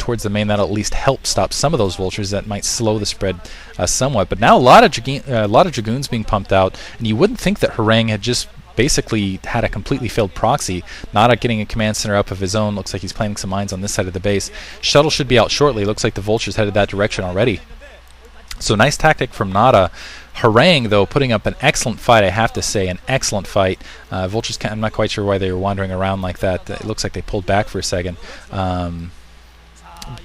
towards the main. That'll at least help stop some of those vultures that might slow the spread somewhat. But now a lot of dragoons being pumped out, and you wouldn't think that Harangue had just basically had a completely failed proxy. Nada getting a command center up of his own. Looks like he's planting some mines on this side of the base. Shuttle should be out shortly. Looks like the vultures headed that direction already. So nice tactic from Nada. Harangue, though, putting up an excellent fight, I have to say, an excellent fight. Vultures, I'm not quite sure why they were wandering around like that. It looks like they pulled back for a second.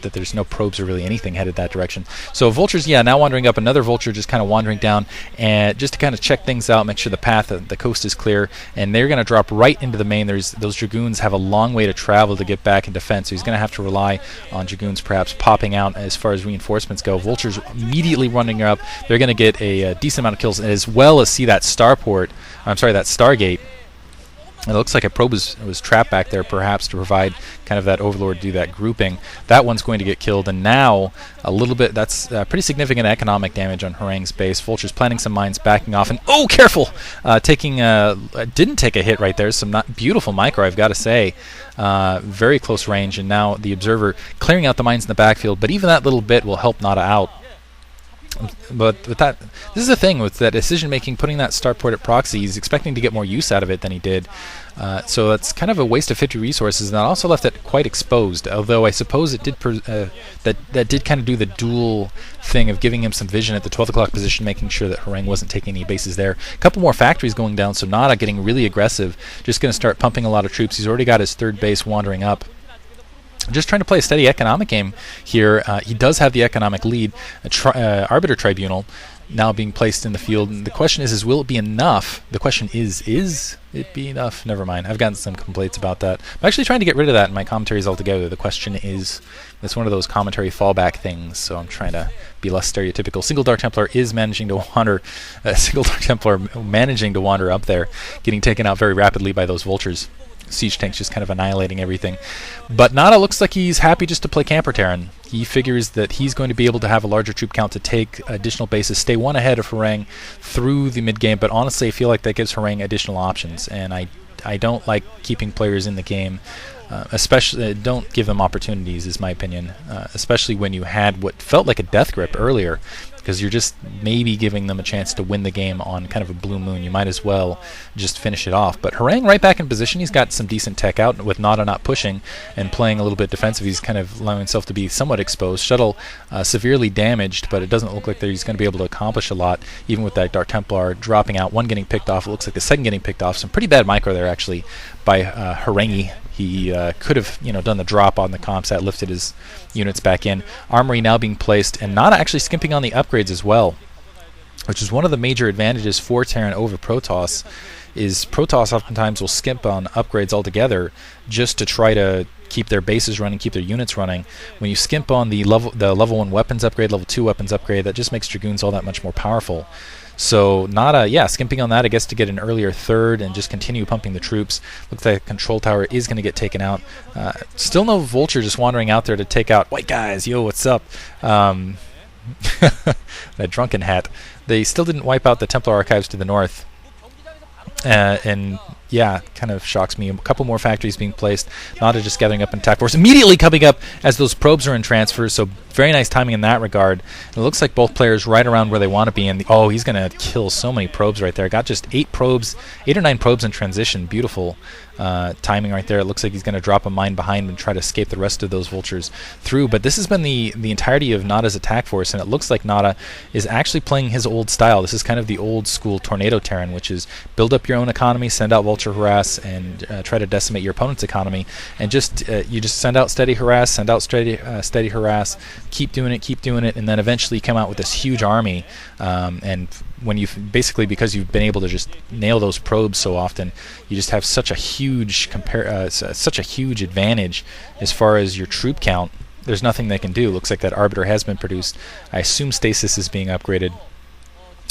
That there's no probes or really anything headed that direction. So vultures, yeah, now wandering up. Another vulture just kind of wandering down, and just to kind of check things out, make sure the path, the coast is clear, and they're going to drop right into the main. Those dragoons have a long way to travel to get back in defense, so he's going to have to rely on dragoons perhaps popping out as far as reinforcements go. Vultures immediately running up. They're going to get a decent amount of kills, as well as see that starport. I'm sorry, that Stargate. It looks like a probe was trapped back there, perhaps to provide kind of that overlord, do that grouping. That one's going to get killed, and now a little bit, that's pretty significant economic damage on Harangue's base. Vultures planting some mines, backing off, and oh, careful! Didn't take a hit right there. Some not beautiful micro, I've got to say. Very close range, and now the observer clearing out the mines in the backfield, but even that little bit will help Nada out. But with that, this is the thing with that decision making, putting that starport at proxy, he's expecting to get more use out of it than he did. So that's kind of a waste of 50 resources, and that also left it quite exposed. Although I suppose it did that did kind of do the dual thing of giving him some vision at the 12 o'clock position, making sure that Harangue wasn't taking any bases there. A couple more factories going down, so Nada getting really aggressive, just going to start pumping a lot of troops. He's already got his third base wandering up. Just trying to play a steady economic game here. He does have the economic lead. Arbiter Tribunal now being placed in the field. And the question is will it be enough? The question is it be enough? Never mind. I've gotten some complaints about that. I'm actually trying to get rid of that in my commentaries altogether. The question is, it's one of those commentary fallback things, so I'm trying to be less stereotypical. Single Dark Templar is managing to wander. Single Dark Templar managing to wander up there, getting taken out very rapidly by those vultures. Siege tanks just kind of annihilating everything. But Nada looks like he's happy just to play camper Terran. He figures that he's going to be able to have a larger troop count to take additional bases, stay one ahead of Harangue through the mid game, but honestly I feel like that gives Harangue additional options, and I don't like keeping players in the game, especially don't give them opportunities, is my opinion, especially when you had what felt like a death grip earlier, because you're just maybe giving them a chance to win the game on kind of a blue moon. You might as well just finish it off. But Harangue right back in position. He's got some decent tech out with Nada not pushing and playing a little bit defensive. He's kind of allowing himself to be somewhat exposed. Shuttle severely damaged, but it doesn't look like he's going to be able to accomplish a lot, even with that Dark Templar dropping out. One getting picked off. It looks like the second getting picked off. Some pretty bad micro there, actually, by Harangue. He could have, done the drop on the comsat, lifted his units back in. Armory now being placed, and Nada actually skimping on the upgrades as well, which is one of the major advantages for Terran over Protoss. Is Protoss oftentimes will skimp on upgrades altogether just to try to keep their bases running, keep their units running. When you skimp on the level 1 weapons upgrade, level 2 weapons upgrade, that just makes Dragoons all that much more powerful. So Nada, skimping on that, I guess, to get an earlier third and just continue pumping the troops. Looks like the control tower is going to get taken out. Still no vulture just wandering out there to take out white guys. Yo, what's up? That drunken hat. They still didn't wipe out the Templar archives to the north. And yeah, kind of shocks me. A couple more factories being placed. Nada just gathering up an attack force. Immediately coming up as those probes are in transfer, so very nice timing in that regard. It looks like both players right around where they want to be. And oh, he's going to kill so many probes right there. Got just 8 or 9 probes in transition. Beautiful timing right there. It looks like he's going to drop a mine behind and try to escape the rest of those vultures through. But this has been the entirety of Nada's attack force, and it looks like Nada is actually playing his old style. This is kind of the old school Tornado Terran, which is build up your own economy, send out vulture harass, and try to decimate your opponent's economy. And you just send out steady harass, send out steady harass, keep doing it, and then eventually come out with this huge army. And when because you've been able to just nail those probes so often, you just have such a huge advantage as far as your troop count. There's nothing they can do. Looks like that Arbiter has been produced. I assume Stasis is being upgraded.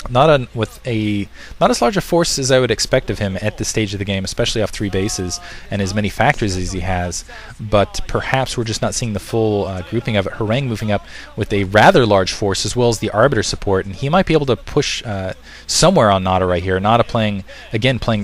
not as large a force as I would expect of him at this stage of the game, especially off 3 bases and as many factories as he has. But perhaps we're just not seeing the full grouping of it. Harang moving up with a rather large force as well as the Arbiter support, and he might be able to push somewhere on Nada right here. Nada playing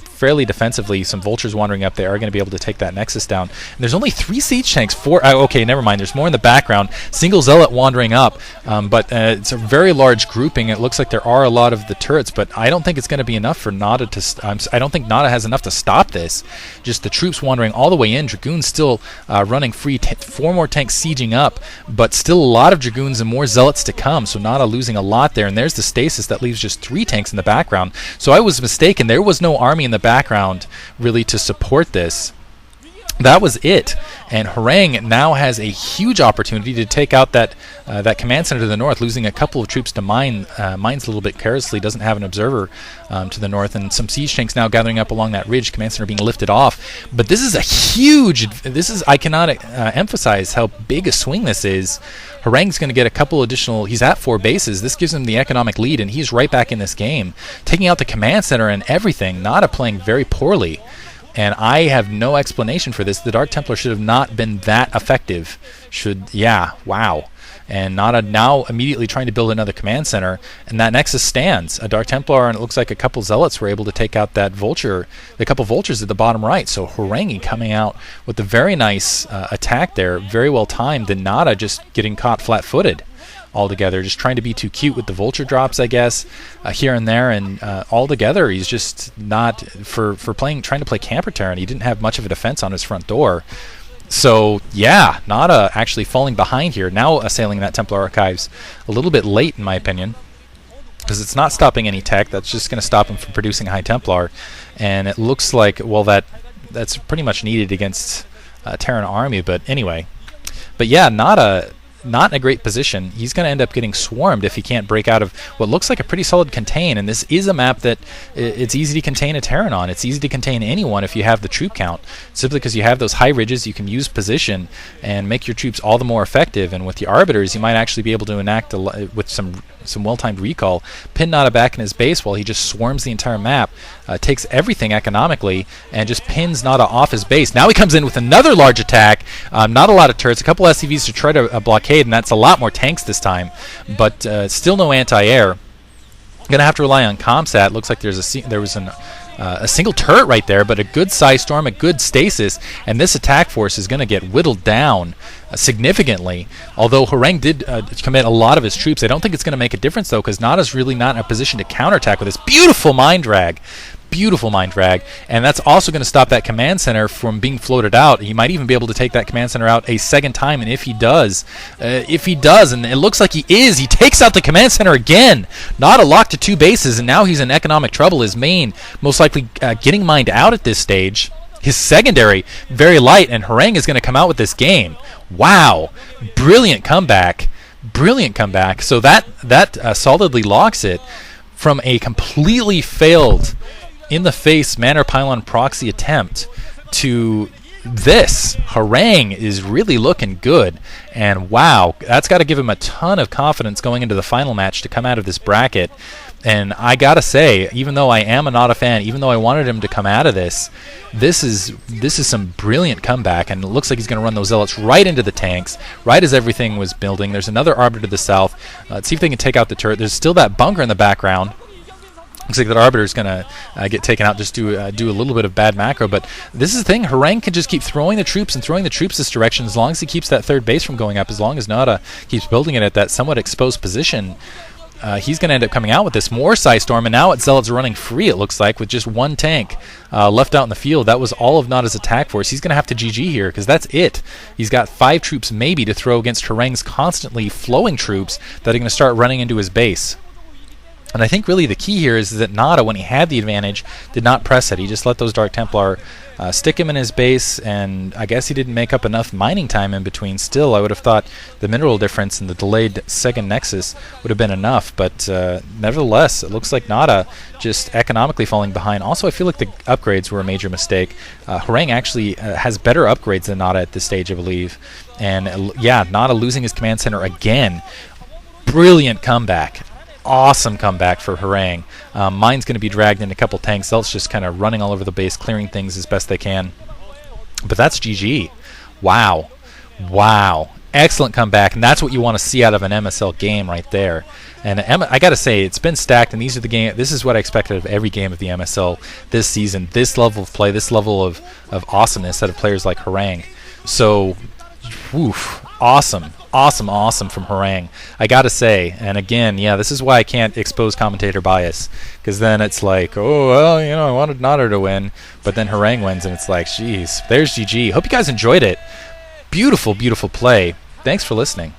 fairly defensively. Some Vultures wandering up. They are going to be able to take that Nexus down. And there's only 3 siege tanks. 4. Okay, never mind. There's more in the background. Single Zealot wandering up, but it's a very large grouping. It looks like there are a lot of the turrets, but I don't think it's going to be enough for Nada to. I don't think Nada has enough to stop this. Just the troops wandering all the way in. Dragoons still running free. 4 more tanks sieging up, but still a lot of Dragoons and more Zealots to come. So Nada losing a lot there. And there's the stasis that leaves just 3 tanks in the background. So I was mistaken. There was no army in the background really to support this. That was it, and Harang now has a huge opportunity to take out that command center to the north, losing a couple of troops to mines a little bit carelessly, doesn't have an observer to the north, and some siege tanks now gathering up along that ridge, command center being lifted off. But this is a huge, I cannot emphasize how big a swing this is. Harang's going to get a couple additional, he's at 4 bases, this gives him the economic lead, and he's right back in this game, taking out the command center and everything. Nada playing very poorly. And I have no explanation for this. The Dark Templar should have not been that effective. Wow. And Nada now immediately trying to build another command center, and that Nexus stands. A Dark Templar, and it looks like a couple Zealots were able to take out that Vulture, the couple Vultures at the bottom right. So Harangi coming out with a very nice attack there, very well timed, and Nada just getting caught flat-footed altogether, just trying to be too cute with the Vulture drops, I guess, here and there, and altogether he's just not trying to play camper Terran. He didn't have much of a defense on his front door. So yeah, Nada actually falling behind here, now assailing that Templar Archives a little bit late in my opinion, because it's not stopping any tech. That's just going to stop him from producing High Templar, and it looks like, well, that's pretty much needed against Terran army. But anyway, yeah, Nada not in a great position. He's going to end up getting swarmed if he can't break out of what looks like a pretty solid contain, and this is a map that it's easy to contain a Terran on. It's easy to contain anyone if you have the troop count. Simply because you have those high ridges, you can use position and make your troops all the more effective, and with the Arbiters, you might actually be able to enact, with some well-timed recall, pin Nada back in his base while he just swarms the entire map, takes everything economically, and just pins Nada off his base. Now he comes in with another large attack, not a lot of turrets, a couple SCVs to try to blockade, and that's a lot more tanks this time, but still no anti-air. Going to have to rely on Comsat. Looks like there was a single turret right there, but a good Psy Storm, a good stasis, and this attack force is going to get whittled down significantly. Although Harang did commit a lot of his troops, I don't think it's going to make a difference though, because Nada's really not in a position to counterattack with this beautiful mind drag. Beautiful mind drag, and that's also going to stop that command center from being floated out. He might even be able to take that command center out a second time, and if he does, and it looks like he is, he takes out the command center again. Nada locked to 2 bases, and now he's in economic trouble. His main most likely getting mined out at this stage. His secondary very light, and Harang is going to come out with this game. Wow, brilliant comeback. So that solidly locks it from a completely failed in-the-face Manor Pylon proxy attempt to this. Harang is really looking good, and wow, that's got to give him a ton of confidence going into the final match to come out of this bracket. And I gotta say, even though I am a Nada fan, even though I wanted him to come out of this is some brilliant comeback, and it looks like he's going to run those Zealots right into the tanks, right as everything was building. There's another Arbiter to the south. Let's see if they can take out the turret. There's still that bunker in the background. Looks like that Arbiter is going to get taken out, just do a little bit of bad macro. But this is the thing, Harang can just keep throwing the troops this direction as long as he keeps that third base from going up, as long as Nada keeps building it at that somewhat exposed position. He's going to end up coming out with this more Psy Storm, and now it's Zealots running free, it looks like, with just 1 tank left out in the field. That was all of Nada's attack force. He's going to have to GG here, because that's it. He's got 5 troops maybe to throw against Harang's constantly flowing troops that are going to start running into his base. And I think really the key here is that Nada, when he had the advantage, did not press it. He just let those Dark Templar stick him in his base, and I guess he didn't make up enough mining time in between. Still, I would have thought the mineral difference and the delayed second Nexus would have been enough, but nevertheless, it looks like Nada just economically falling behind. Also, I feel like the upgrades were a major mistake. Harang actually has better upgrades than Nada at this stage, I believe. And yeah, Nada losing his command center again. Brilliant comeback. awesome comeback for Harang. Mine's going to be dragged in a couple tanks. Zelt's just kind of running all over the base, clearing things as best they can. But that's GG. Wow. Wow. Excellent comeback, and that's what you want to see out of an MSL game right there. And I got to say, it's been stacked, and these are the game. This is what I expected of every game of the MSL this season. This level of play, this level of awesomeness out of players like Harang. So, woof, awesome, awesome, awesome from Harang. I got to say, and again, yeah, this is why I can't expose commentator bias, because then it's like, oh, well, you know, I wanted Nodder to win, but then Harang wins, and it's like, geez, there's GG. Hope you guys enjoyed it. Beautiful, beautiful play. Thanks for listening.